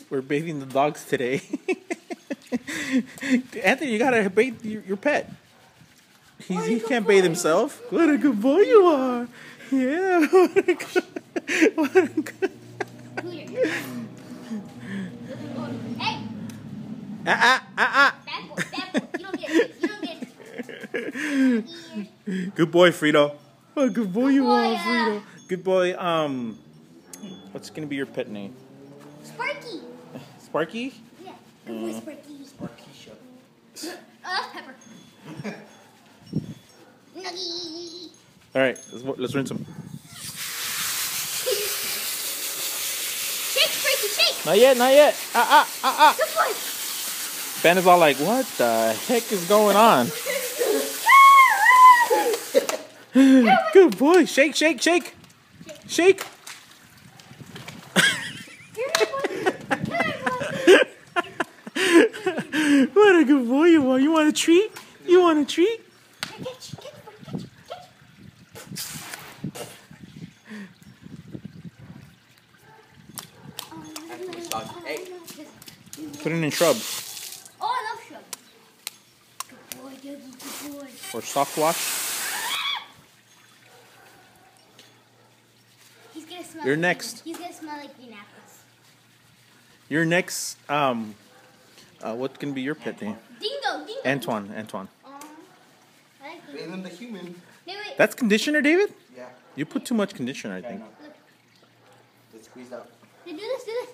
We're bathing the dogs today. Anthony, you gotta bathe your pet. He can't bathe himself. What a good boy you are. Yeah. What a good. Hey. Ah. Bad boy. You don't get it. Good boy, Frito. What a good boy you boy, are, Frito. Good boy. What's gonna be your pet name? Sparky. Sparky? Yeah. Good boy, Sparky. Sparkeisha. Oh, that's Pepper. Nuggy. All right, let's rinse him. Shake, Sparky, shake. Not yet. Good boy. Ben is all like, what the heck is going on? Good boy. Shake. Shake. What a good boy you are. You want a treat? You want a treat? Hey. Put it in shrub. Oh, I love shrub. Good boy, Dougie, good boy. Or soft wash. He's gonna smell. You're like next. He's gonna smell like green apples. You're next. What can be your pet name? Dingo. Antoine. I like And dingo. then the human. Wait. That's conditioner, David? Yeah. You put too much conditioner, I think. Let's squeeze out. Do this.